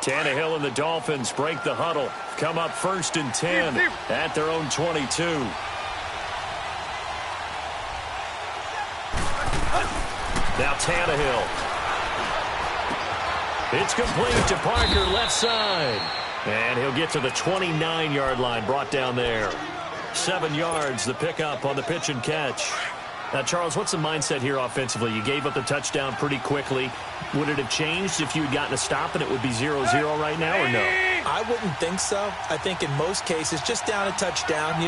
Tannehill and the Dolphins break the huddle. Come up 1st and 10 at their own 22. Now Tannehill. It's complete to Parker, left side. And he'll get to the 29-yard line, brought down there. 7 yards, the pickup on the pitch and catch. Now, Charles, what's the mindset here offensively? You gave up the touchdown pretty quickly. Would it have changed if you had gotten a stop and it would be 0-0 right now, or no? I wouldn't think so. I think in most cases, just down a touchdown,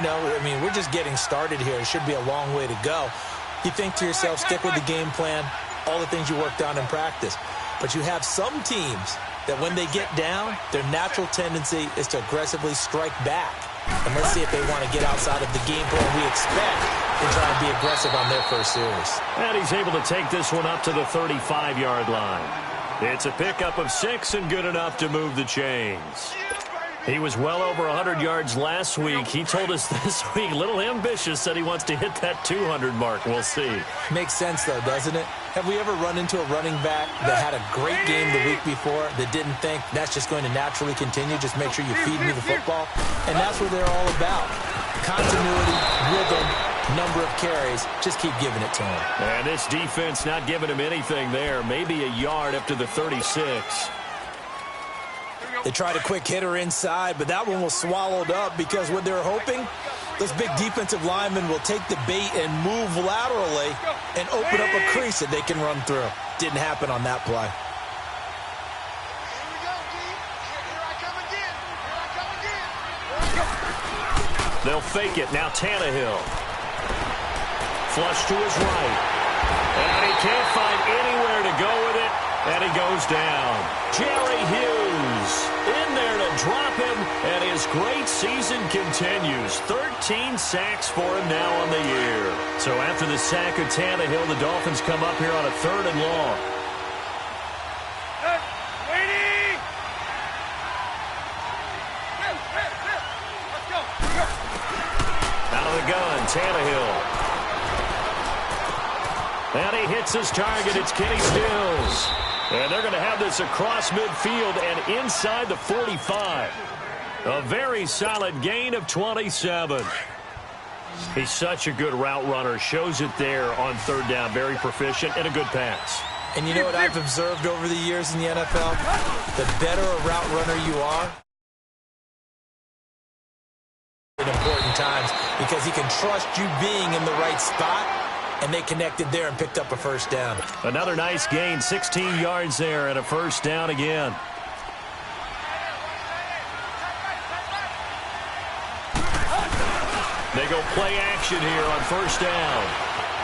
we're just getting started here. It should be a long way to go. You think to yourself, stick with the game plan, all the things you worked on in practice. But you have some teams that when they get down, their natural tendency is to aggressively strike back. And let's see if they want to get outside of the game plan we expect and try and be aggressive on their first series. And he's able to take this one up to the 35-yard line. It's a pickup of 6 and good enough to move the chains. He was well over 100 yards last week. He told us this week, a little ambitious, said he wants to hit that 200 mark. We'll see. Makes sense, though, doesn't it? Have we ever run into a running back that had a great game the week before that didn't think that's just going to naturally continue? Just make sure you feed me the football. And that's what they're all about. Continuity, rhythm, number of carries. Just keep giving it to him. And this defense not giving him anything there. Maybe a yard up to the 36. They tried a quick hitter inside, but that one was swallowed up because what they're hoping, those big defensive linemen will take the bait and move laterally and open up a crease that they can run through. Didn't happen on that play. They'll fake it. Now Tannehill. Flush to his right. And he can't find anywhere to go with it. And he goes down. Jerry Hughes in there to drop him. And his great season continues. 13 sacks for him now on the year. So after the sack of Tannehill, the Dolphins come up here on a 3rd and long. Out of the gun, Tannehill. And he hits his target. It's Kenny Stills. And they're going to have this across midfield and inside the 45. A very solid gain of 27. He's such a good route runner. Shows it there on 3rd down. Very proficient and a good pass. And you know what I've observed over the years in the NFL? The better a route runner you are in important times because he can trust you being in the right spot. And they connected there and picked up a 1st down. Another nice gain, 16 yards there and a 1st down again. They go play action here on 1st down.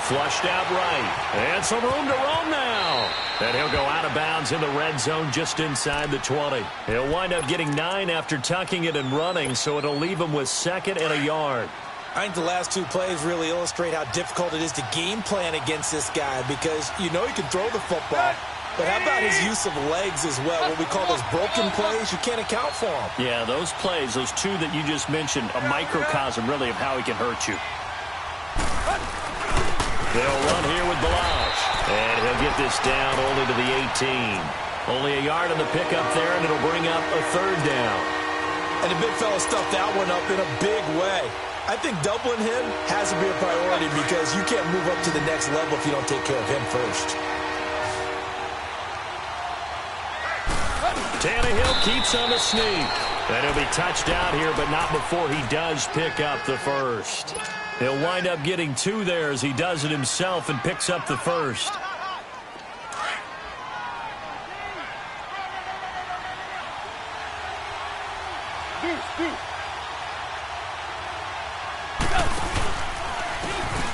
Flushed out right. And some room to roam now. And he'll go out of bounds in the red zone just inside the 20. He'll wind up getting 9 after tucking it and running, so it'll leave him with 2nd and a yard. I think the last 2 plays really illustrate how difficult it is to game plan against this guy because you know he can throw the football, but how about his use of legs as well? What we call those broken plays, you can't account for them. Yeah, those plays, those 2 that you just mentioned, a microcosm really of how he can hurt you. They'll run here with Balazs, and he'll get this down only to the 18. Only a yard on the pickup there, and it'll bring up a 3rd down. And the big fella stuffed that one up in a big way. I think doubling him has to be a priority because you can't move up to the next level if you don't take care of him first. Tannehill keeps on the sneak. And he'll be touched out here, but not before he does pick up the 1st. He'll wind up getting 2 there as he does it himself and picks up the 1st.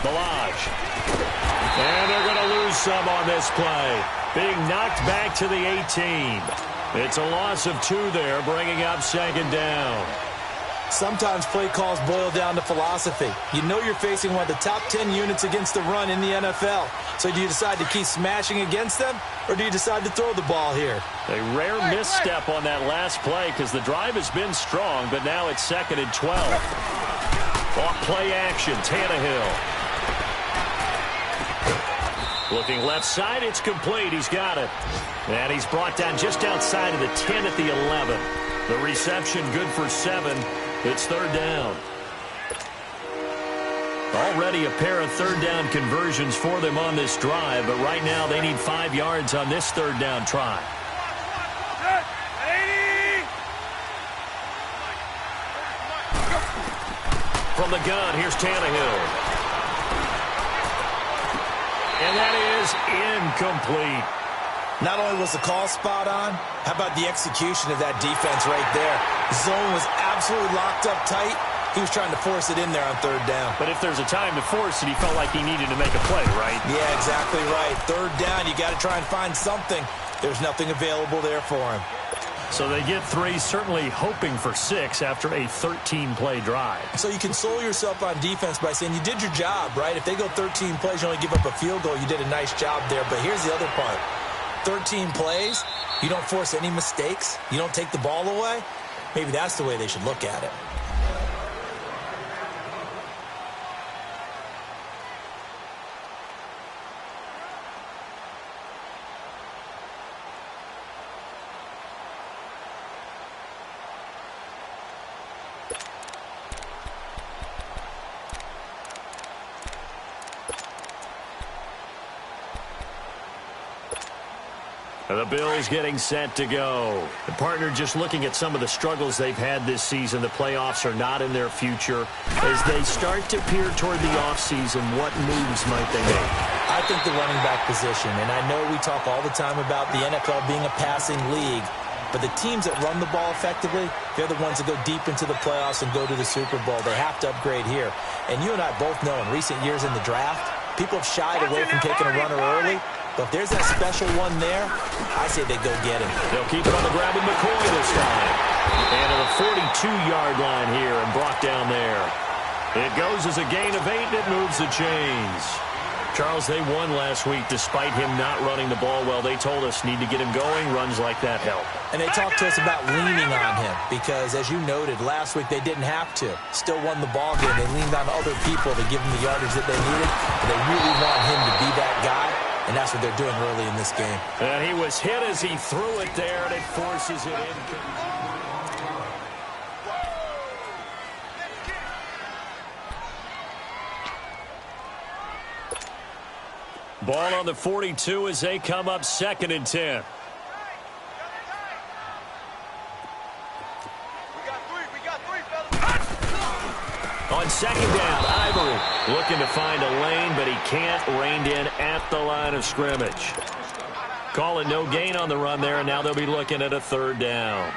Balazs. And they're going to lose some on this play. Being knocked back to the 18. It's a loss of 2 there, bringing up 2nd down. Sometimes play calls boil down to philosophy. You know you're facing one of the top 10 units against the run in the NFL. So do you decide to keep smashing against them, or do you decide to throw the ball here? A rare misstep on that last play because the drive has been strong, but now it's 2nd and 12. Off play action, Tannehill. Looking left side, it's complete. He's got it. And he's brought down just outside of the 10 at the 11. The reception good for 7. It's third down. Already a pair of third down conversions for them on this drive, but right now they need 5 yards on this third down try. From the gun, here's Tannehill. And that is incomplete. Not only was the call spot on, how about the execution of that defense right there? Zone was absolutely locked up tight. He was trying to force it in there on third down. But if there's a time to force it, he felt like he needed to make a play, right? Yeah, exactly right. Third down, you got to try and find something. There's nothing available there for him. So they get 3, certainly hoping for 6 after a 13-play drive. So you console yourself on defense by saying you did your job, right? If they go 13 plays, you only give up a field goal, you did a nice job there. But here's the other part. 13 plays, you don't force any mistakes, you don't take the ball away. Maybe that's the way they should look at it. The Bills getting set to go. The partner just looking at some of the struggles they've had this season. The playoffs are not in their future. As they start to peer toward the offseason, what moves might they make? I think the running back position, and I know we talk all the time about the NFL being a passing league, but the teams that run the ball effectively, they're the ones that go deep into the playoffs and go to the Super Bowl. They have to upgrade here. And you and I both know in recent years in the draft, people have shied away from taking a runner early. But if there's that special one there, I say they go get him. They'll keep it on the ground with McCoy this time. And to the 42-yard line here and brought down there. It goes as a gain of 8, and it moves the chains. Charles, they won last week despite him not running the ball well. They told us need to get him going. Runs like that help. And they talked to us about leaning on him because, as you noted, last week they didn't have to. Still won the ball game. They leaned on other people to give them the yardage that they needed. But they really want him to be that guy. And that's what they're doing early in this game. And he was hit as he threw it there, and it forces it in. Ball on the 42 as they come up 2nd and 10. On 2nd down, Ivory looking to find a lane, but he can't. Reined in at the line of scrimmage. Call it no gain on the run there, and now they'll be looking at a 3rd down.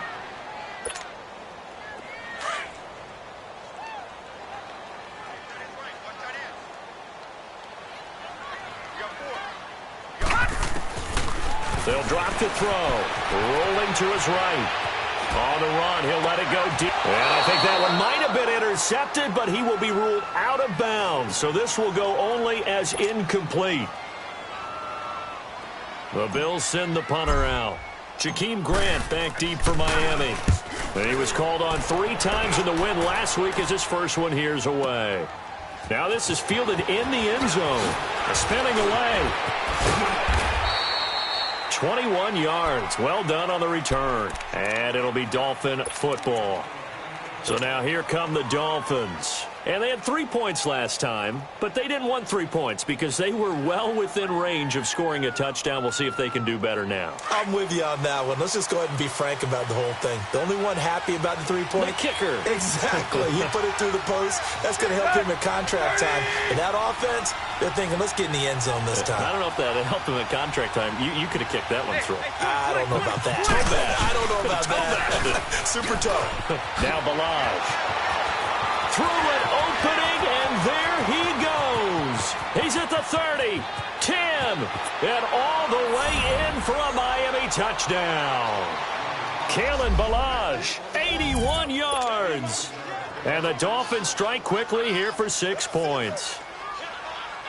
They'll drop to throw. Rolling to his right. On the run, he'll let it go deep. And I think that one might have been intercepted, but he will be ruled out of bounds. So this will go only as incomplete. The Bills send the punter out. Jakeem Grant back deep for Miami. And he was called on 3 times in the win last week as his first one here's away. Now this is fielded in the end zone. Spinning away. 21 yards. Well done on the return. And it'll be Dolphin football. So now here come the Dolphins. And they had 3 points last time, but they didn't want 3 points because they were well within range of scoring a touchdown. We'll see if they can do better now. I'm with you on that one. Let's just go ahead and be frank about the whole thing. The only one happy about the 3-point? The kicker. Exactly. He put it through the post. That's going to help him in contract time. And that offense, they're thinking, let's get in the end zone this time. I don't know if that helped him in contract time. You could have kicked that one through. I don't know about that. Toe bad. I don't know about that. Super toe. Now Balaj. Through an opening, and there he goes. He's at the 30, 10, and all the way in for a Miami touchdown. Kalen Balaj, 81 yards. And the Dolphins strike quickly here for 6 points.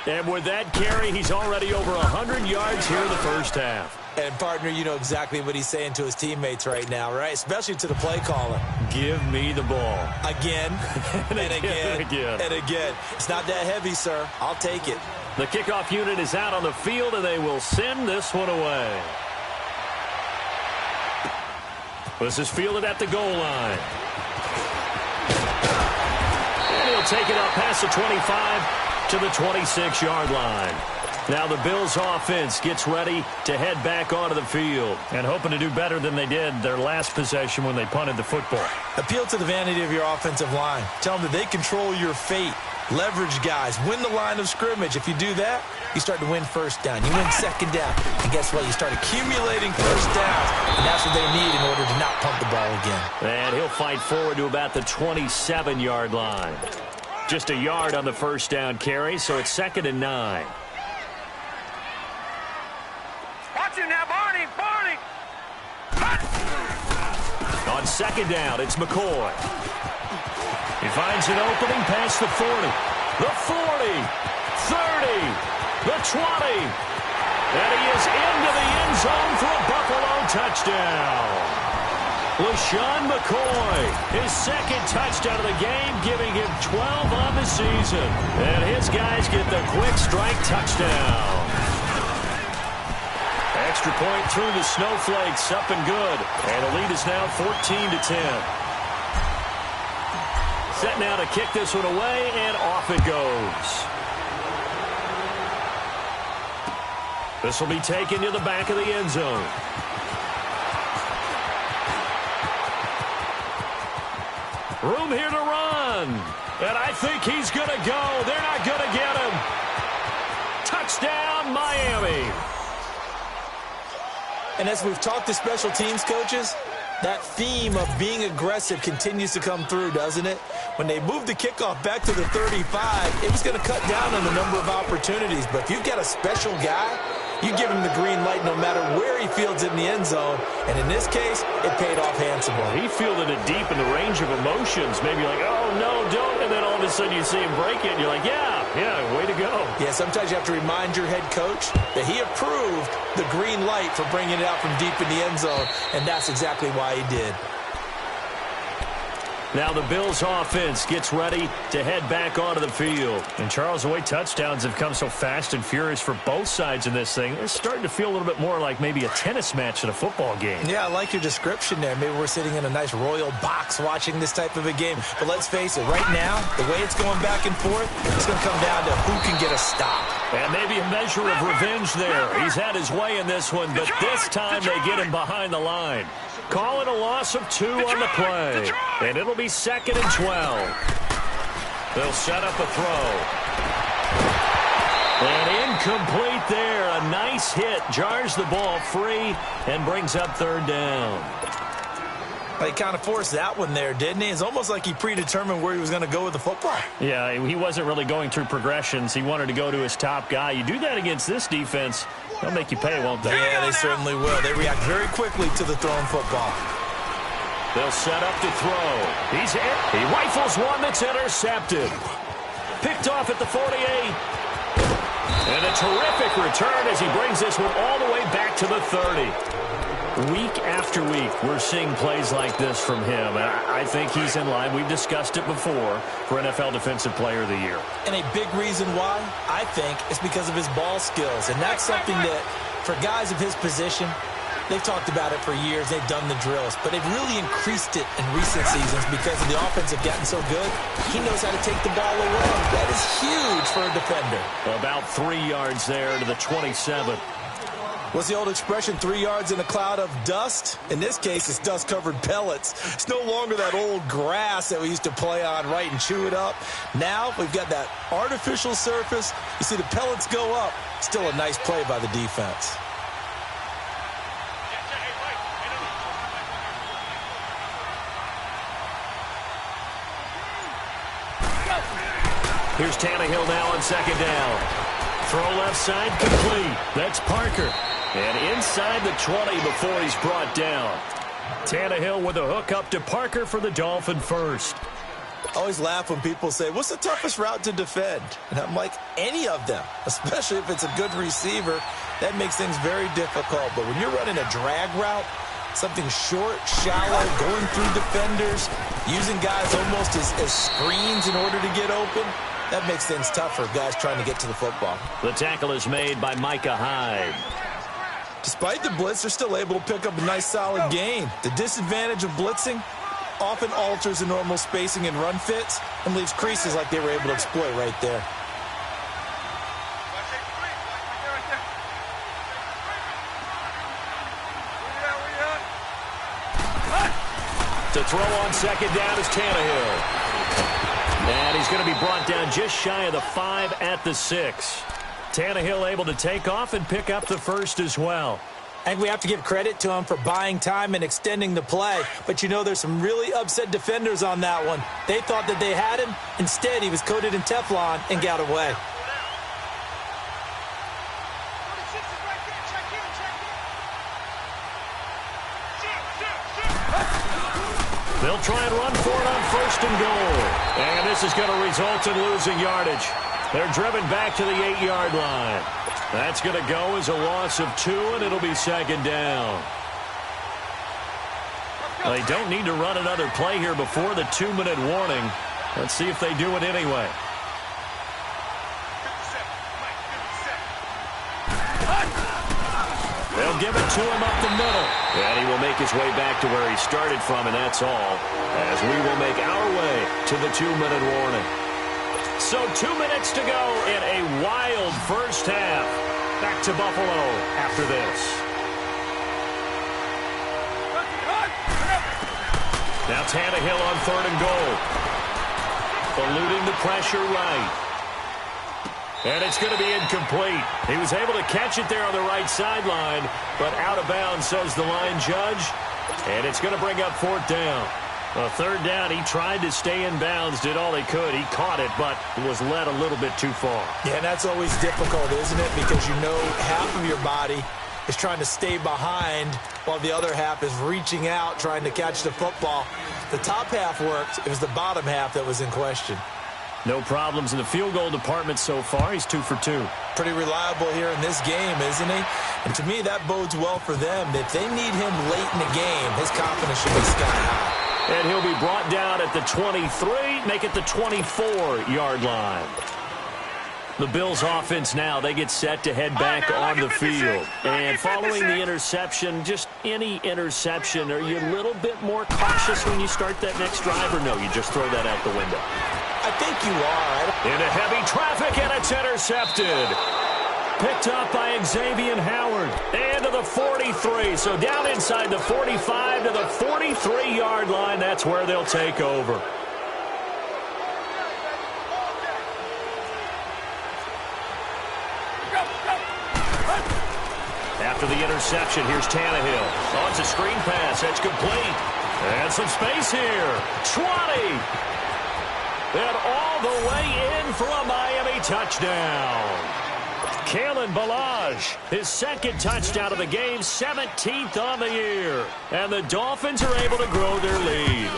And with that carry, he's already over 100 yards here in the first half. And, partner, you know exactly what he's saying to his teammates right now, right? Especially to the play caller. Give me the ball. Again, and again, and again. and again. It's not that heavy, sir. I'll take it. The kickoff unit is out on the field, and they will send this one away. This is fielded at the goal line. And he'll take it up past the 25 to the 26-yard line. Now the Bills offense gets ready to head back onto the field and hoping to do better than they did their last possession when they punted the football. Appeal to the vanity of your offensive line. Tell them that they control your fate. Leverage guys. Win the line of scrimmage. If you do that, you start to win first down. You win second down. And guess what? You start accumulating first downs. And that's what they need in order to not punt the ball again. And he'll fight forward to about the 27-yard line. Just a yard on the first down carry, so it's 2nd and 9. Watch it now, Barney! Barney! On 2nd down, it's McCoy. He finds an opening past the 40, the 40, 30, the 20. And he is into the end zone for a Buffalo touchdown. LaShawn McCoy, his second touchdown of the game, giving him 12 on the season. And his guys get the quick strike touchdown. Extra point through the Snowflakes, up and good. And the lead is now 14-10. Set now to kick this one away, and off it goes. This will be taken to the back of the end zone. Room here to run. And I think he's going to go. They're not going to get him. Touchdown, Miami. And as we've talked to special teams coaches, that theme of being aggressive continues to come through, doesn't it? When they moved the kickoff back to the 35, it was going to cut down on the number of opportunities. But if you've got a special guy, you give him the green light no matter where he fields it in the end zone. And in this case, it paid off handsomely. He fielded it deep in the range of emotions. Maybe like, oh, no, don't. And then all of a sudden you see him break it, and you're like, yeah, way to go. Yeah, sometimes you have to remind your head coach that he approved the green light for bringing it out from deep in the end zone, and that's exactly why he did. Now the Bills offense gets ready to head back onto the field. And Charles, the way touchdowns have come so fast and furious for both sides in this thing, it's starting to feel a little bit more like maybe a tennis match at a football game. Yeah, I like your description there. Maybe we're sitting in a nice royal box watching this type of a game. But let's face it, right now, the way it's going back and forth, it's going to come down to who can get a stop. And maybe a measure of revenge there. He's had his way in this one, but this time they get him behind the line. Call it a loss of 2 on the play. And it'll be 2nd and 12. They'll set up a throw. And incomplete there. A nice hit. Jars the ball free and brings up 3rd down. He kind of forced that one there, didn't he? It's almost like he predetermined where he was going to go with the football. Yeah, he wasn't really going through progressions. He wanted to go to his top guy. You do that against this defense, they'll make you pay, won't they? Yeah, they certainly will. They react very quickly to the thrown football. They'll set up to throw. He rifles one that's intercepted. Picked off at the 48. And a terrific return as he brings this one all the way back to the 30. Week after week, we're seeing plays like this from him. And I think he's in line. We've discussed it before for NFL Defensive Player of the Year. And a big reason why, I think, is because of his ball skills. And that's something that, for guys of his position, they've talked about it for years. They've done the drills. But they've really increased it in recent seasons because the offense have gotten so good. He knows how to take the ball away. That is huge for a defender. About 3 yards there to the 27. What's the old expression, 3 yards in a cloud of dust? In this case, it's dust-covered pellets. It's no longer that old grass that we used to play on, right, and chew it up. Now we've got that artificial surface. You see the pellets go up. Still a nice play by the defense. Here's Tannehill now on 2nd down. Throw left side complete. That's Parker. And inside the 20 before he's brought down. Tannehill with a hook up to Parker for the Dolphin first. I always laugh when people say, what's the toughest route to defend? And I'm like, any of them, especially if it's a good receiver. That makes things very difficult. But when you're running a drag route, something short, shallow, going through defenders, using guys almost as screens in order to get open, That makes things tough for guys trying to get to the football. The tackle is made by Micah Hyde. Despite the blitz, they're still able to pick up a nice, solid gain. The disadvantage of blitzing often alters the normal spacing and run fits and leaves creases like they were able to exploit right there. To throw on second down is Tannehill. And he's going to be brought down just shy of the 5 at the 6. Tannehill able to take off and pick up the first as well. And we have to give credit to him for buying time and extending the play. But, you know, there's some really upset defenders on that one. They thought that they had him. Instead, he was coated in Teflon and got away. They'll try and run for it on first and goal. And this is going to result in losing yardage. They're driven back to the 8-yard line. That's going to go as a loss of 2, and it'll be second down. Well, they don't need to run another play here before the 2-minute warning. Let's see if they do it anyway. They'll give it to him up the middle. And he will make his way back to where he started from, and that's all, as we will make our way to the 2-minute warning. So 2 minutes to go in a wild first half. Back to Buffalo after this. Now Tannehill on 3rd and goal. Eluding the pressure right. And it's going to be incomplete. He was able to catch it there on the right sideline, but out of bounds, says the line judge. And it's going to bring up 4th down. A 3rd down, he tried to stay in bounds, did all he could. He caught it, but was led a little bit too far. Yeah, and that's always difficult, isn't it? Because you know half of your body is trying to stay behind while the other half is reaching out, trying to catch the football. The top half worked. It was the bottom half that was in question. No problems in the field goal department so far. He's 2 for 2. Pretty reliable here in this game, isn't he? And to me, that bodes well for them. If they need him late in the game, his confidence should be sky high. And he'll be brought down at the 23, make it the 24-yard line. The Bills offense now, they get set to head back on the field. And following the interception, just any interception, are you a little bit more cautious when you start that next drive, or no, you just throw that out the window? I think you are. Into heavy traffic, and it's intercepted. Picked up by Xavier Howard. And to the 43. So down inside the 45 to the 43-yard line. That's where they'll take over. After the interception, here's Tannehill. Oh, it's a screen pass. That's complete. And some space here. 20. And all the way in for a Miami touchdown. Kalen Ballage, his 2nd touchdown of the game, 17th on the year. And the Dolphins are able to grow their lead.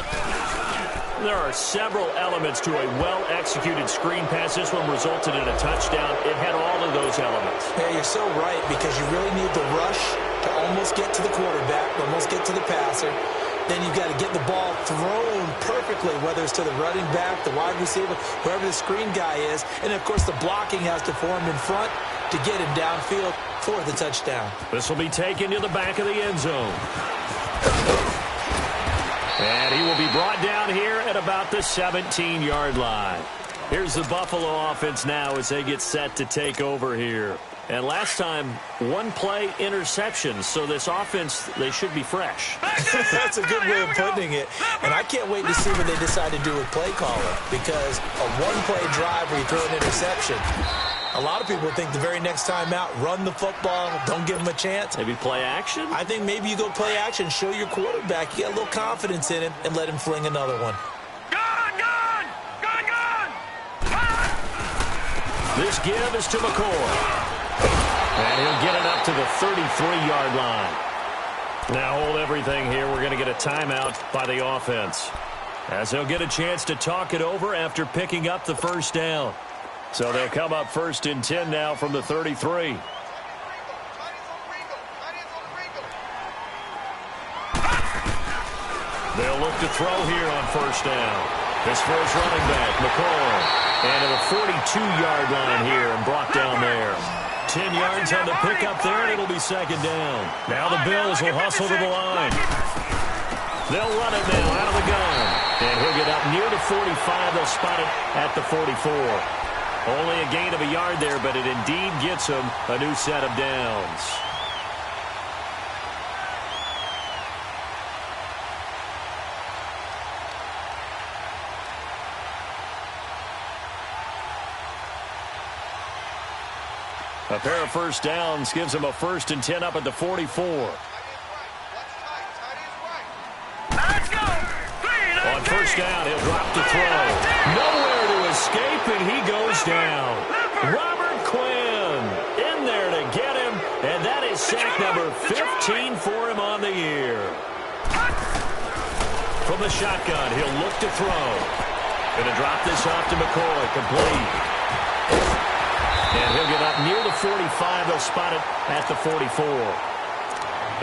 There are several elements to a well-executed screen pass. This one resulted in a touchdown. It had all of those elements. Yeah, you're so right, because you really need the rush to almost get to the quarterback, almost get to the passer. Then you've got to get the ball thrown perfectly, whether it's to the running back, the wide receiver, whoever the screen guy is. And, of course, the blocking has to form in front to get him downfield for the touchdown. This will be taken to the back of the end zone. And he will be brought down here at about the 17-yard line. Here's the Buffalo offense now as they get set to take over here. And last time, 1-play interception. So this offense, they should be fresh. That's a good way of putting it. And I can't wait to see what they decide to do with play calling. Because a 1-play drive where you throw an interception, a lot of people think the very next time out, run the football, don't give them a chance. Maybe play action? I think maybe you go play action, show your quarterback, you get a little confidence in him, and let him fling another one. Gone! This give is to McCoy. And he'll get it up to the 33-yard line. Now hold everything here. We're going to get a timeout by the offense, as they'll get a chance to talk it over after picking up the first down. So they'll come up 1st and 10 now from the 33. They'll look to throw here on 1st down. This for his running back, McCoy. And to the 42-yard line here and brought down there. 10 yards on the pickup there, and it'll be second down. Now the Bills will hustle to the line. They'll run it now out of the gun. And he'll get up near the 45. They'll spot it at the 44. Only a gain of a yard there, but it indeed gets him a new set of downs. A pair of first downs gives him a 1st and 10 up at the 44. Let's go. On first down, he'll drop the throw. Nowhere to escape, and he goes down. Robert Quinn in there to get him, and that is sack number 15 for him on the year. From the shotgun, he'll look to throw. Going to drop this off to McCoy, complete. And he'll get up near the 45. They'll spot it at the 44.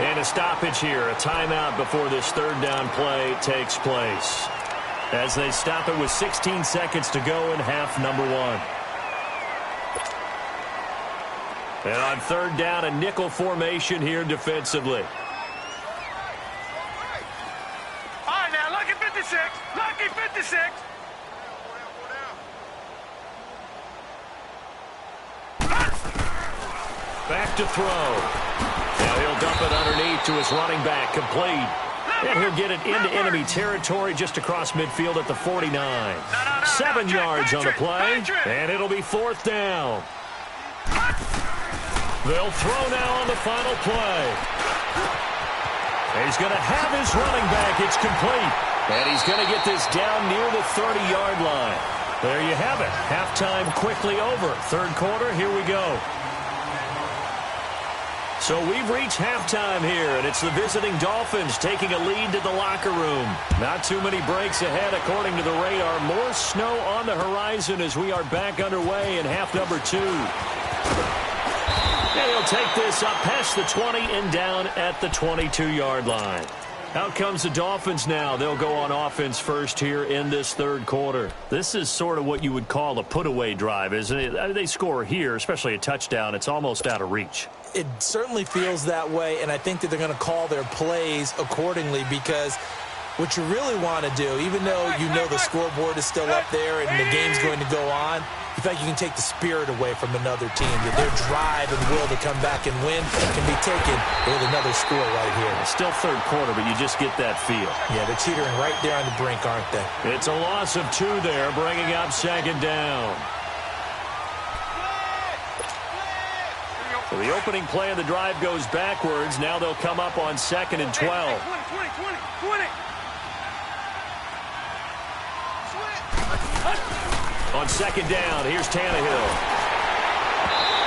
And a stoppage here, a timeout before this third down play takes place. As they stop it with 16 seconds to go in half number 1. And on third down, a nickel formation here defensively. All right, now, lucky 56. Lucky 56. Back to throw. Now he'll dump it underneath to his running back, complete. And he'll get it into enemy territory just across midfield at the 49. 7 yards on the play, and it'll be fourth down. They'll throw now on the final play. He's going to have his running back. It's complete. And he's going to get this down near the 30-yard line. There you have it. Halftime quickly over. Third quarter, here we go. So we've reached halftime here, and it's the visiting Dolphins taking a lead to the locker room. Not too many breaks ahead according to the radar. More snow on the horizon as we are back underway in half number 2. And he'll take this up past the 20 and down at the 22-yard line. Out comes the Dolphins now. They'll go on offense first here in this third quarter. This is sort of what you would call a put-away drive, isn't it? They score here, especially a touchdown. It's almost out of reach. It certainly feels that way, and I think that they're going to call their plays accordingly because what you really want to do, even though you know the scoreboard is still up there and the game's going to go on, you feel like you can take the spirit away from another team. That their drive and will to come back and win can be taken with another score right here. It's still third quarter, but you just get that feel. Yeah, they're teetering right there on the brink, aren't they? It's a loss of 2 there, bringing up second down. So the opening play of the drive goes backwards. Now they'll come up on 2nd and 12. 20. On second down, here's Tannehill.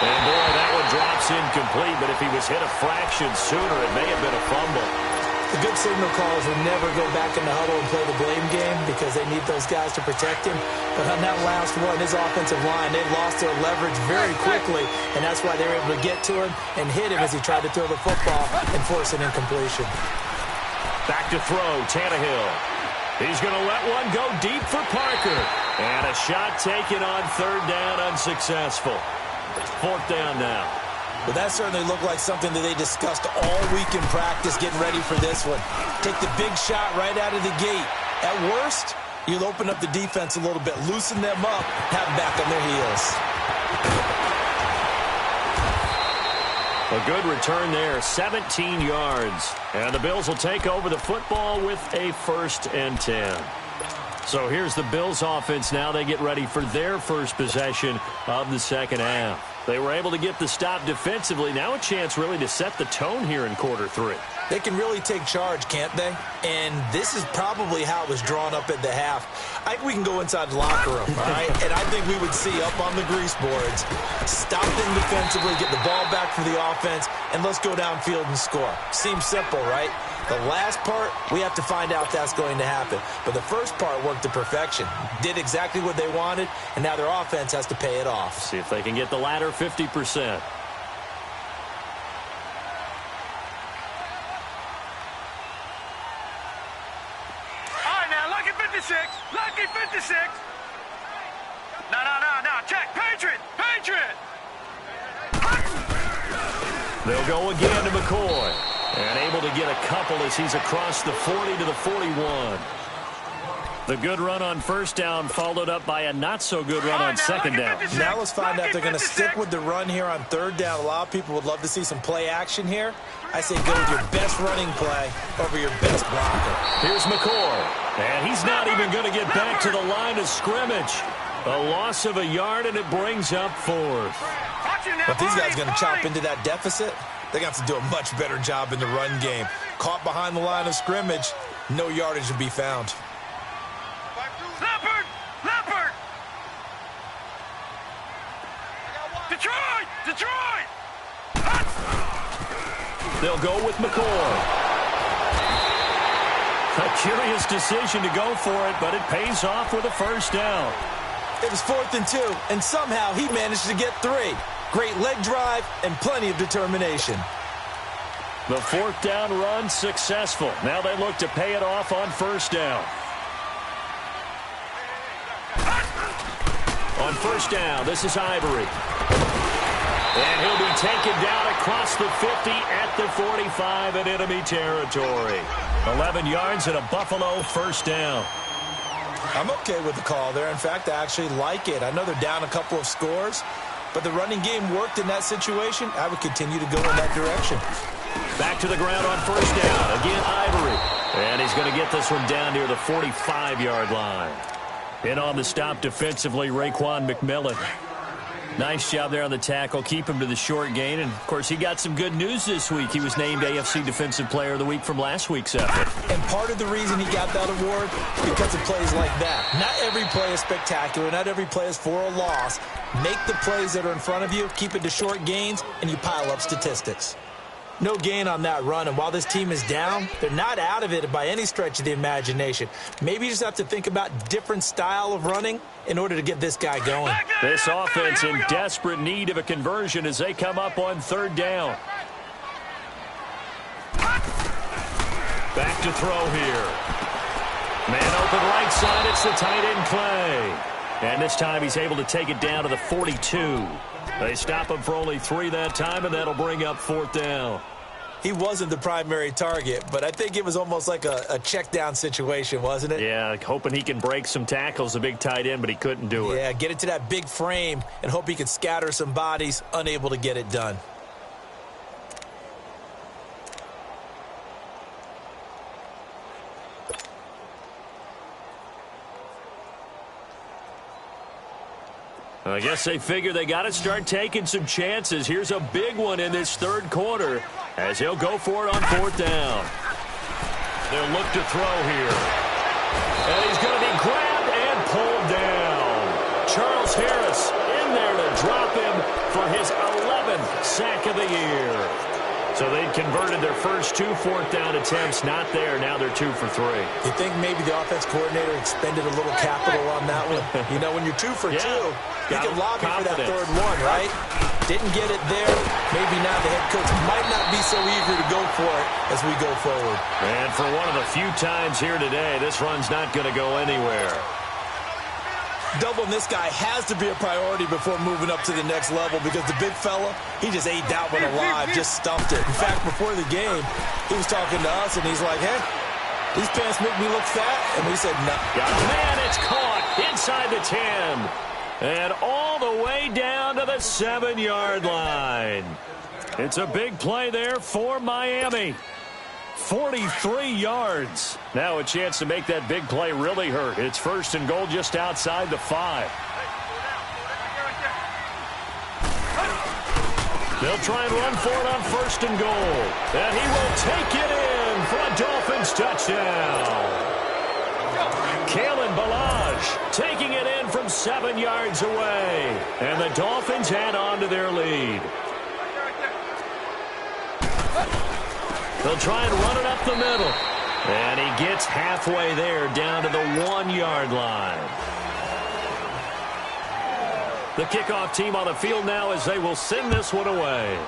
And boy, that one drops incomplete, but if he was hit a fraction sooner, it may have been a fumble. The good signal callers will never go back in the huddle and play the blame game because they need those guys to protect him. But on that last one, his offensive line, they lost their leverage very quickly, and that's why they were able to get to him and hit him as he tried to throw the football and force an incompletion. Back to throw, Tannehill. He's going to let one go deep for Parker. And a shot taken on third down, unsuccessful. Fourth down now. Well, that certainly looked like something that they discussed all week in practice getting ready for this one. Take the big shot right out of the gate. At worst, you'll open up the defense a little bit, loosen them up, have them back on their heels. A good return there, 17 yards. And the Bills will take over the football with a 1st and 10. So here's the Bills offense now. They get ready for their first possession of the second half. They were able to get the stop defensively. Now a chance really to set the tone here in quarter 3. They can really take charge, can't they? And this is probably how it was drawn up at the half. I think we can go inside the locker room, all right? And I think we would see up on the grease boards, stop them defensively, get the ball back for the offense, and let's go downfield and score. Seems simple, right? The last part, we have to find out if that's going to happen. But the first part worked to perfection. Did exactly what they wanted, and now their offense has to pay it off. See if they can get the latter 50%. 56. Lucky 56. No. Check. Patriot. They'll go again to McCoy. And able to get a couple as he's across the 40 to the 41. The good run on first down followed up by a not-so-good run on second down. Now let's find out if they're going to stick with the run here on third down. A lot of people would love to see some play action here. I say go with your best running play over your best blocker. Here's McCoy. And he's not even going to get back to the line of scrimmage. A loss of a yard, and it brings up fourth. But these guys are going to chop into that deficit. They're going to have to do a much better job in the run game. Caught behind the line of scrimmage, no yardage to be found. Leopard! Detroit! They'll go with McCoy. A curious decision to go for it, but it pays off with a first down. It was 4th and 2, and somehow he managed to get 3. Great leg drive and plenty of determination. The fourth down run successful. Now they look to pay it off on first down. On first down, this is Ivory. And he'll be taken down across the 50 at the 45 in enemy territory. 11 yards and a Buffalo first down. I'm okay with the call there. In fact, I actually like it. I know they're down a couple of scores, but the running game worked in that situation. I would continue to go in that direction. Back to the ground on first down. Again, Ivory. And he's going to get this one down near the 45-yard line. In on the stop defensively, Raekwon McMillan. Nice job there on the tackle. Keep him to the short gain. And, of course, he got some good news this week. He was named AFC Defensive Player of the Week from last week's effort. And part of the reason he got that award, because of plays like that. Not every play is spectacular. Not every play is for a loss. Make the plays that are in front of you, keep it to short gains, and you pile up statistics. No gain on that run, and while this team is down, they're not out of it by any stretch of the imagination. Maybe you just have to think about different style of running in order to get this guy going. This offense in desperate need of a conversion as they come up on third down. Back to throw here. Man open right side, it's the tight end Clay. And this time he's able to take it down to the 42. They stop him for only 3 that time, and that'll bring up fourth down. He wasn't the primary target, but I think it was almost like a check down situation, wasn't it? Yeah, hoping he can break some tackles, a big tight end, but he couldn't do it. Yeah, get it to that big frame and hope he can scatter some bodies, unable to get it done. I guess they figure they got to start taking some chances. Here's a big one in this third quarter as he'll go for it on fourth down. They'll look to throw here. And he's going to be grabbed and pulled down. Charles Harris in there to drop him for his 11th sack of the year. So they'd converted their first 2 fourth down attempts. Not there. Now they're 2 for 3. You think maybe the offense coordinator expended a little capital on that one? You know, when you're 2 for 2, you can lobby for that third one, right? Didn't get it there. Maybe now the head coach might not be so eager to go for it as we go forward. And for one of the few times here today, this run's not going to go anywhere. Doubling this guy has to be a priority before moving up to the next level because the big fella, he just ate that one alive, just stuffed it. In fact, before the game, he was talking to us, and he's like, hey, these pants make me look fat. And we said, no. Man, it's caught inside the 10. And all the way down to the 7-yard line. It's a big play there for Miami. 43 yards. Now a chance to make that big play really hurt. It's first and goal just outside the 5. They'll try and run for it on first and goal. And he will take it in for a Dolphins touchdown. Kalen Ballage taking it in from 7 yards away. And the Dolphins add on to their lead. They'll try and run it up the middle. And he gets halfway there down to the 1-yard line. The kickoff team on the field now as they will send this one away.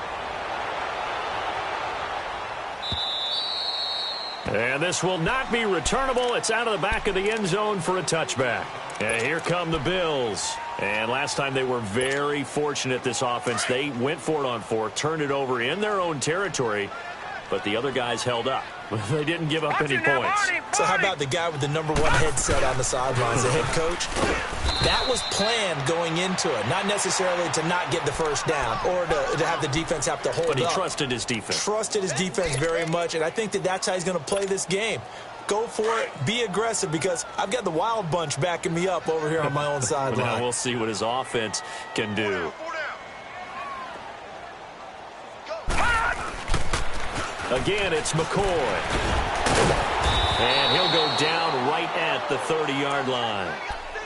And this will not be returnable. It's out of the back of the end zone for a touchback. And here come the Bills. And last time they were very fortunate, this offense. They went for it on fourth, turned it over in their own territory, but the other guys held up. They didn't give up any points. So how about the guy with the #1 headset on the sidelines, the head coach? That was planned going into it, not necessarily to not get the first down or to have the defense have to hold up. But he trusted his defense. Trusted his defense very much, and I think that's how he's going to play this game. Go for it. Be aggressive, because I've got the Wild Bunch backing me up over here on my own sideline. Now we'll see what his offense can do. Again, it's McCoy. And he'll go down right at the 30-yard line.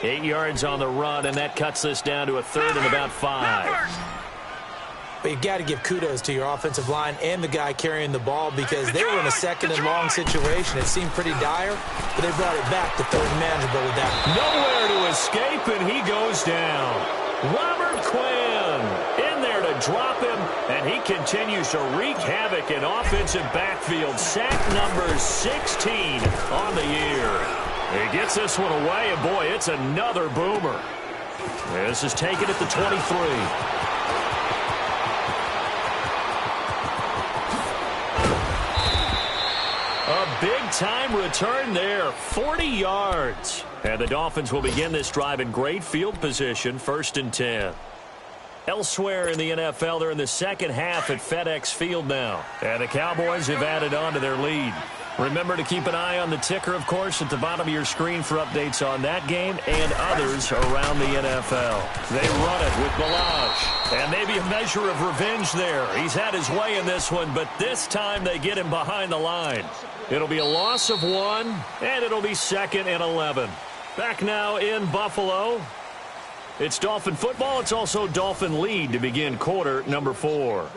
8 yards on the run, and that cuts this down to a third and about 5. But you got to give kudos to your offensive line and the guy carrying the ball, because they were in a second and long situation. It seemed pretty dire, but they brought it back to third and manageable with that. Nowhere to escape, and he goes down. Robert Quinn in there to drop him, and he continues to wreak havoc in offensive backfield. Sack number 16 on the year. He gets this one away, and boy, it's another boomer. This is taken at the 23. A big-time return there, 40 yards. And the Dolphins will begin this drive in great field position, 1st and 10. Elsewhere in the NFL, they're in the second half at FedEx Field now. And the Cowboys have added on to their lead. Remember to keep an eye on the ticker, of course, at the bottom of your screen for updates on that game and others around the NFL. They run it with Balaj. And maybe a measure of revenge there. He's had his way in this one, but this time they get him behind the line. It'll be a loss of 1, and it'll be 2nd and 11. Back now in Buffalo. It's Dolphin football. It's also Dolphin lead to begin quarter number 4.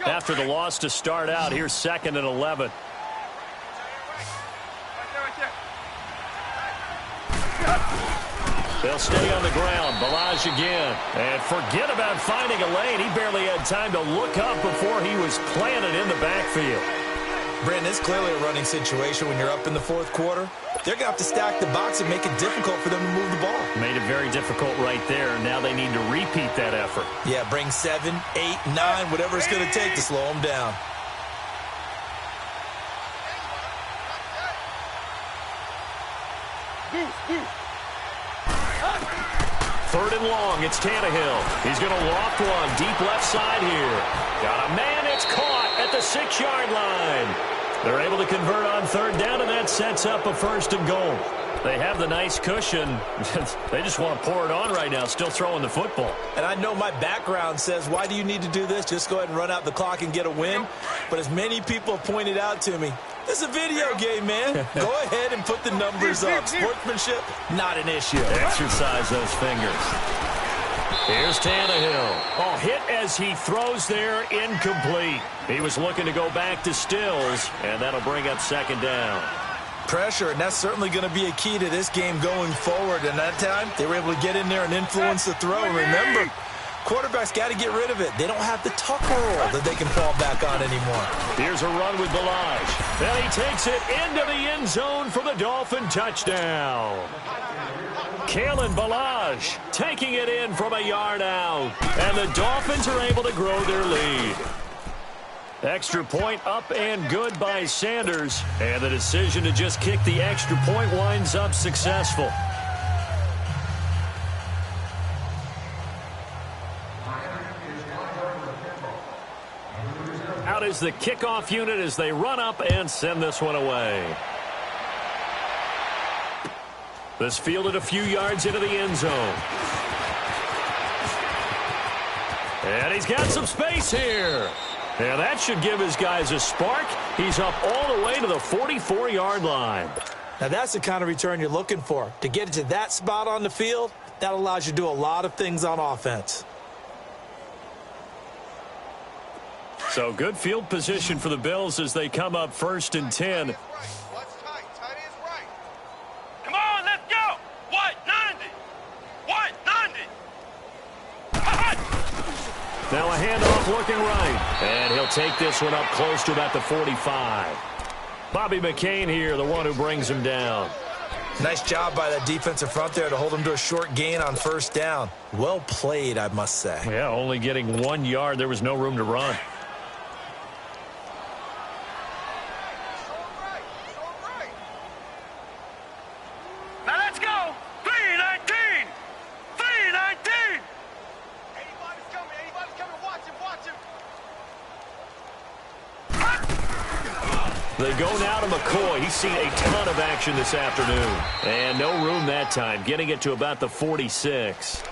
After the loss to start out, here's 2nd and 11. They'll stay on the ground. Balaj again. And forget about finding a lane. He barely had time to look up before he was planted in the backfield. Brandon, it's clearly a running situation when you're up in the 4th quarter. They're going to have to stack the box and make it difficult for them to move the ball. Made it very difficult right there. Now they need to repeat that effort. Yeah, bring 7, 8, 9, whatever it's going to take to slow them down. Third and long, it's Tannehill. He's going to loft one deep left side here. Got a man, it's caught at the 6-yard line. They're able to convert on 3rd down, and that sets up a 1st and goal. They have the nice cushion. They just want to pour it on right now, still throwing the football. And I know my background says, why do you need to do this? Just go ahead and run out the clock and get a win. But as many people have pointed out to me, this is a video game, man. Go ahead and put the numbers up. Sportsmanship, not an issue. Exercise those fingers. Here's Tannehill. Oh, hit as he throws there, incomplete. He was looking to go back to Stills, and that'll bring up 2nd down. Pressure, and that's certainly going to be a key to this game going forward. And that time, they were able to get in there and influence the throw. Remember, quarterbacks got to get rid of it. They don't have the tuck roll that they can fall back on anymore. Here's a run with Balaj. Then he takes it into the end zone for the Dolphin touchdown. Kalen Balaj taking it in from a yard out. And the Dolphins are able to grow their lead. Extra point up and good by Sanders. And the decision to just kick the extra point winds up successful. Out is the kickoff unit as they run up and send this one away. This fielded a few yards into the end zone. And he's got some space here. And that should give his guys a spark. He's up all the way to the 44-yard line. Now that's the kind of return you're looking for. To get it to that spot on the field, that allows you to do a lot of things on offense. So good field position for the Bills as they come up 1st and 10. Come on, let's go. What? 90. What? 90. Now a handoff looking right. And he'll take this one up close to about the 45. Bobby McCain here, the one who brings him down. Nice job by that defensive front there to hold him to a short gain on 1st down. Well played, I must say. Yeah, only getting 1 yard. There was no room to run. Now let's go. 319. 319. Anybody's coming. Anybody's coming. Watch him. Watch him. They go now to McCoy. He's seen a ton of action this afternoon. And no room that time, getting it to about the 46.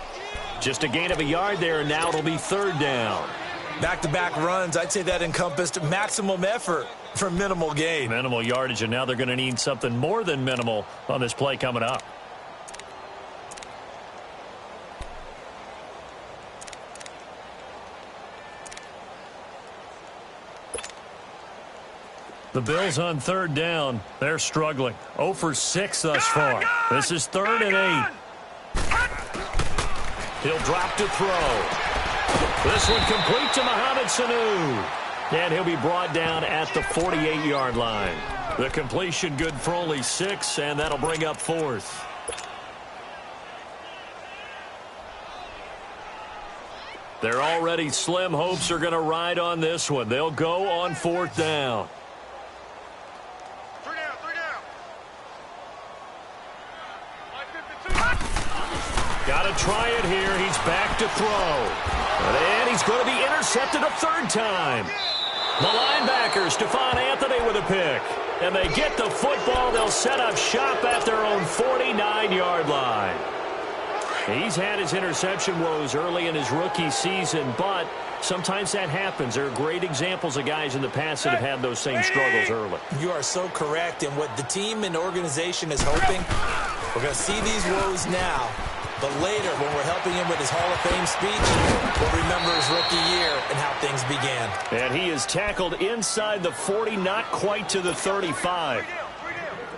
Just a gain of a yard there, and now it'll be 3rd down. Back-to-back runs, I'd say that encompassed maximum effort for minimal gain. Minimal yardage, and now they're going to need something more than minimal on this play coming up. The Bills on 3rd down. They're struggling. 0 for 6 thus far. This is 3rd and 8. He'll drop to throw. This one complete to Mohamed Sanu. And he'll be brought down at the 48-yard line. The completion good for only 6, and that'll bring up 4th. Their already slim hopes are going to ride on this one. They'll go on 4th down. Got to try it here. He's back to throw. And he's going to be intercepted a 3rd time. The linebacker, Stephon Anthony, with a pick. And they get the football. They'll set up shop at their own 49-yard line. He's had his interception woes early in his rookie season, but sometimes that happens. There are great examples of guys in the past that have had those same struggles early. You are so correct. And what the team and organization is hoping, we're going to see these woes now. But later, when we're helping him with his Hall of Fame speech, we'll remember his rookie year and how things began. And he is tackled inside the 40, not quite to the 35.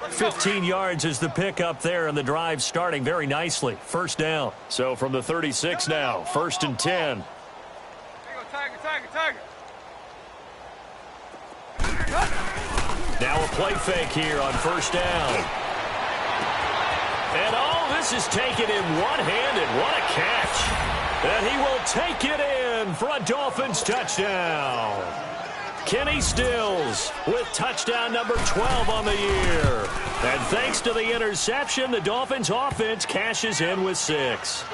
15 yards is the pickup there, and the drive starting very nicely. 1st down. So from the 36 now, 1st and 10. Now a play fake here on 1st down. And this is taken in one-handed. What a catch. And he will take it in for a Dolphins touchdown. Kenny Stills with touchdown number 12 on the year. And thanks to the interception, the Dolphins offense cashes in with 6.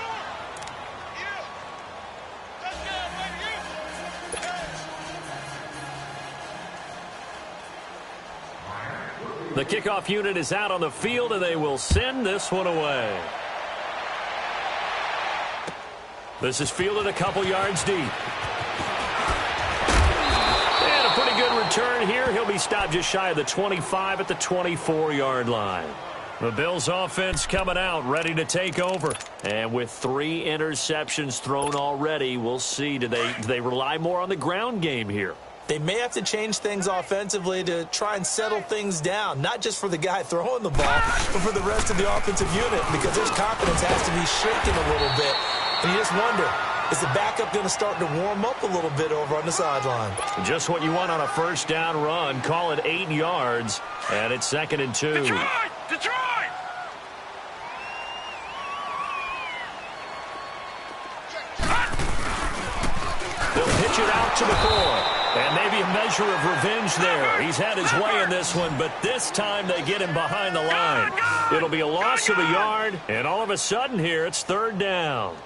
The kickoff unit is out on the field, and they will send this one away. This is fielded a couple yards deep. And a pretty good return here. He'll be stopped just shy of the 25 at the 24-yard line. The Bills offense coming out, ready to take over. And with 3 interceptions thrown already, we'll see. Do they rely more on the ground game here? They may have to change things offensively to try and settle things down, not just for the guy throwing the ball, but for the rest of the offensive unit, because his confidence has to be shaken a little bit. And you just wonder, is the backup going to start to warm up a little bit over on the sideline? Just what you want on a 1st down run. Call it 8 yards, and it's 2nd and 2. Detroit! They'll pitch it out to McCoy. And maybe a measure of revenge there. He's had his way in this one, but this time they get him behind the line. It'll be a loss of a yard, and all of a sudden here it's 3rd down.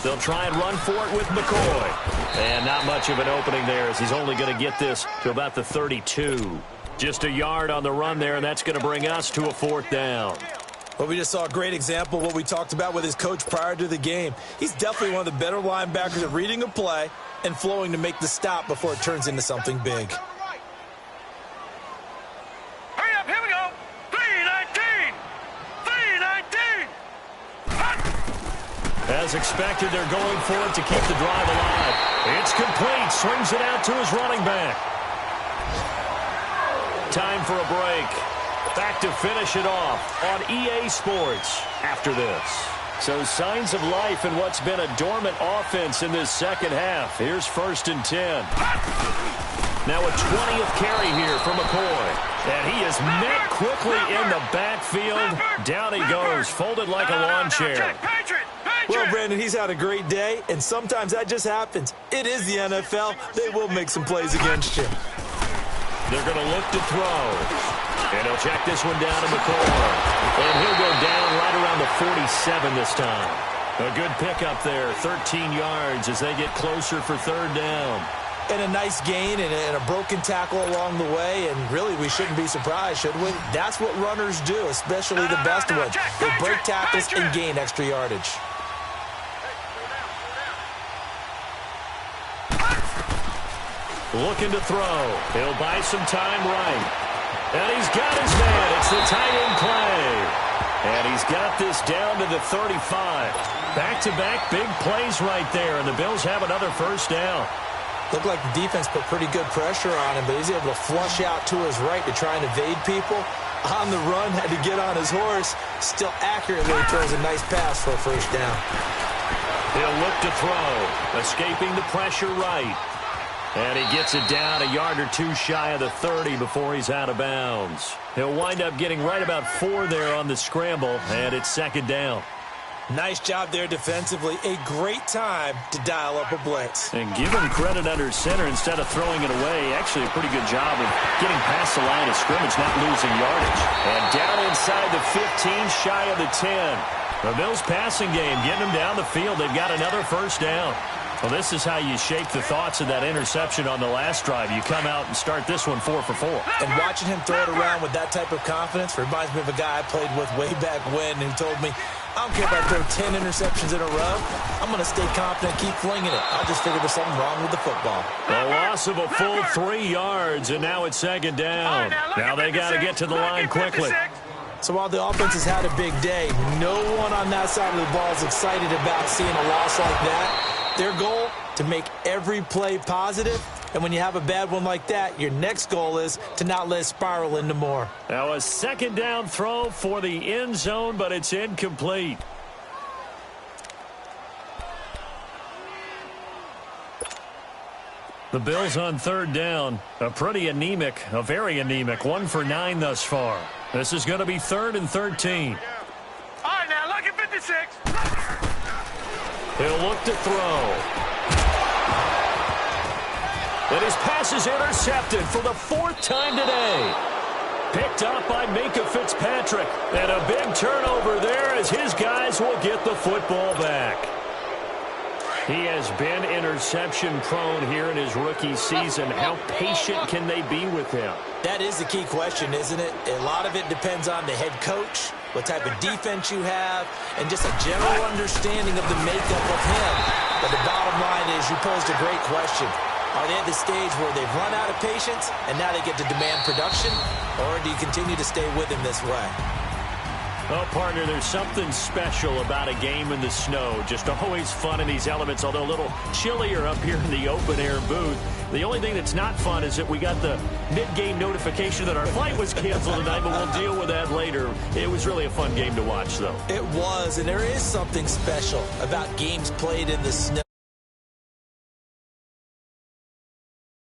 They'll try and run for it with McCoy. And not much of an opening there as he's only going to get this to about the 32. Just a yard on the run there, and that's going to bring us to a 4th down. Well, we just saw a great example of what we talked about with his coach prior to the game. He's definitely one of the better linebackers at reading a play and flowing to make the stop before it turns into something big. Hurry up, here we go. 319. 319. As expected, they're going for it to keep the drive alive. It's complete. Swings it out to his running back. Time for a break. Back to finish it off on EA Sports after this. So signs of life in what's been a dormant offense in this second half. Here's 1st and 10. Now a 20th carry here from McCoy. And he is met quickly in the backfield. Down he goes, folded like a lawn chair. Well, Brandon, he's had a great day, and sometimes that just happens. It is the NFL. They will make some plays against you. They're going to look to throw. And he'll check this one down to McCoy. And he'll go down right around the 47 this time. A good pickup there, 13 yards as they get closer for 3rd down. And a nice gain and a broken tackle along the way, and really we shouldn't be surprised, should we? That's what runners do, especially the best ones. They break tackles and gain extra yardage. Looking to throw. He'll buy some time right. And he's got his man. It's the tight end play. And he's got this down to the 35. Back-to-back big plays right there, and the Bills have another 1st down. Looked like the defense put pretty good pressure on him, but he's able to flush out to his right to try and evade people. On the run, had to get on his horse. Still accurately throws a nice pass for a 1st down. He'll look to throw. Escaping the pressure right. And he gets it down a yard or 2 shy of the 30 before he's out of bounds. He'll wind up getting right about 4 there on the scramble, and it's 2nd down. Nice job there defensively. A great time to dial up a blitz. And give him credit under center instead of throwing it away. Actually a pretty good job of getting past the line of scrimmage, not losing yardage. And down inside the 15, shy of the 10. The Bills passing game, getting them down the field. They've got another 1st down. Well, this is how you shape the thoughts of that interception on the last drive. You come out and start this one 4 for 4. And watching him throw it around with that type of confidence reminds me of a guy I played with way back when who told me, I don't care if I throw 10 interceptions in a row. I'm going to stay confident, keep flinging it. I just figured there's something wrong with the football. A loss of a full 3 yards, and now it's 2nd down. Now they got to get to the line quickly. So while the offense has had a big day, no one on that side of the ball is excited about seeing a loss like that. Their goal, to make every play positive. And when you have a bad one like that, your next goal is to not let it spiral into more. Now a 2nd down throw for the end zone, but it's incomplete. The Bills on 3rd down. A very anemic 1 for 9 thus far. This is going to be 3rd and 13. All right, now look at 56. He'll look to throw. And his pass is intercepted for the 4th time today. Picked up by Minka Fitzpatrick. And a big turnover there as his guys will get the football back. He has been interception prone here in his rookie season. How patient can they be with him? That is the key question, isn't it? A lot of it depends on the head coach, what type of defense you have, and just a general understanding of the makeup of him. But the bottom line is you posed a great question. Are they at the stage where they've run out of patience and now they get to demand production? Or do you continue to stay with him this way? Well, partner, there's something special about a game in the snow. Just always fun in these elements, although a little chillier up here in the open-air booth. The only thing that's not fun is that we got the mid-game notification that our flight was canceled tonight, but we'll deal with that later. It was really a fun game to watch, though. It was, and there is something special about games played in the snow.